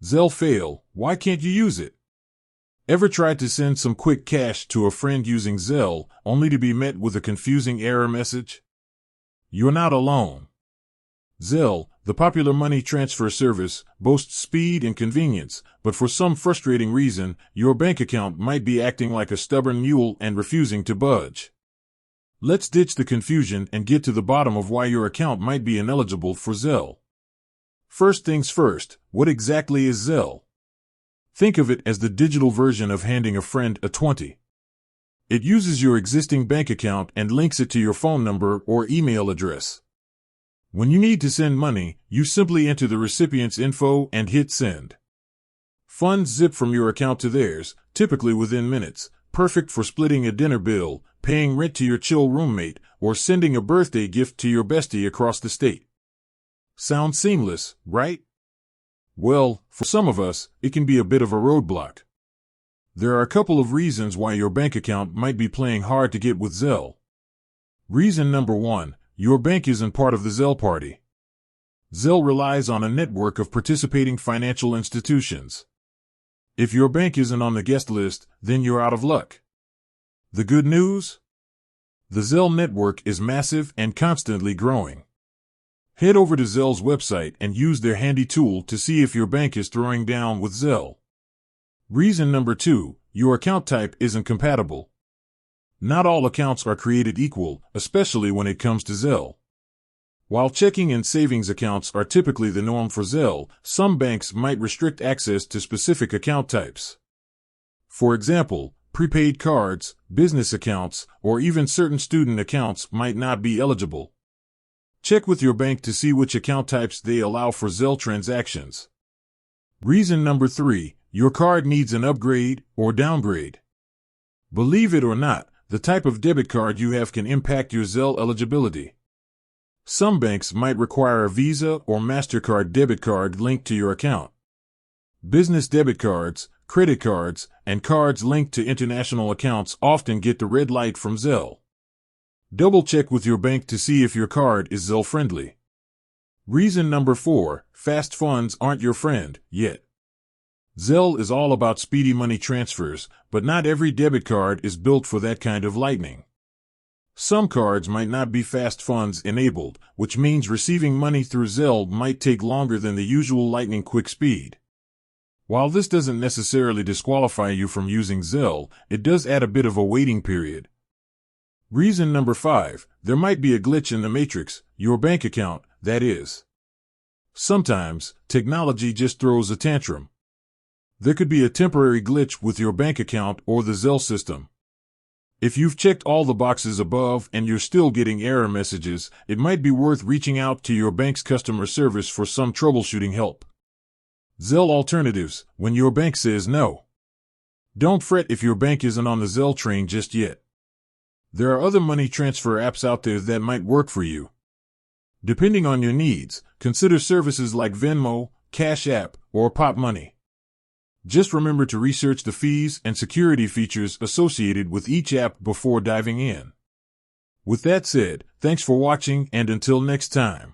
Zelle fail, why can't you use it? Ever tried to send some quick cash to a friend using Zelle, only to be met with a confusing error message? You're not alone. Zelle, the popular money transfer service, boasts speed and convenience, but for some frustrating reason, your bank account might be acting like a stubborn mule and refusing to budge. Let's ditch the confusion and get to the bottom of why your account might be ineligible for Zelle. First things first, what exactly is Zelle? Think of it as the digital version of handing a friend a 20. It uses your existing bank account and links it to your phone number or email address. When you need to send money, you simply enter the recipient's info and hit send. Funds zip from your account to theirs, typically within minutes, perfect for splitting a dinner bill, paying rent to your chill roommate, or sending a birthday gift to your bestie across the state. Sounds seamless, right? Well, for some of us, it can be a bit of a roadblock. There are a couple of reasons why your bank account might be playing hard to get with Zelle. Reason number 1, your bank isn't part of the Zelle party. Zelle relies on a network of participating financial institutions. If your bank isn't on the guest list, then you're out of luck. The good news? The Zelle network is massive and constantly growing. Head over to Zelle's website and use their handy tool to see if your bank is throwing down with Zelle. Reason number 2, your account type isn't compatible. Not all accounts are created equal, especially when it comes to Zelle. While checking and savings accounts are typically the norm for Zelle, some banks might restrict access to specific account types. For example, prepaid cards, business accounts, or even certain student accounts might not be eligible. Check with your bank to see which account types they allow for Zelle transactions. Reason number 3, your card needs an upgrade or downgrade. Believe it or not, the type of debit card you have can impact your Zelle eligibility. Some banks might require a Visa or MasterCard debit card linked to your account. Business debit cards, credit cards, and cards linked to international accounts often get the red light from Zelle. Double-check with your bank to see if your card is Zelle-friendly. Reason number 4, fast funds aren't your friend, yet. Zelle is all about speedy money transfers, but not every debit card is built for that kind of lightning. Some cards might not be fast funds enabled, which means receiving money through Zelle might take longer than the usual lightning quick speed. While this doesn't necessarily disqualify you from using Zelle, it does add a bit of a waiting period. Reason number 5, there might be a glitch in the matrix, your bank account, that is. Sometimes, technology just throws a tantrum. There could be a temporary glitch with your bank account or the Zelle system. If you've checked all the boxes above and you're still getting error messages, it might be worth reaching out to your bank's customer service for some troubleshooting help. Zelle alternatives, when your bank says no. Don't fret if your bank isn't on the Zelle train just yet. There are other money transfer apps out there that might work for you. Depending on your needs, consider services like Venmo, Cash App, or Pop Money. Just remember to research the fees and security features associated with each app before diving in. With that said, thanks for watching and until next time.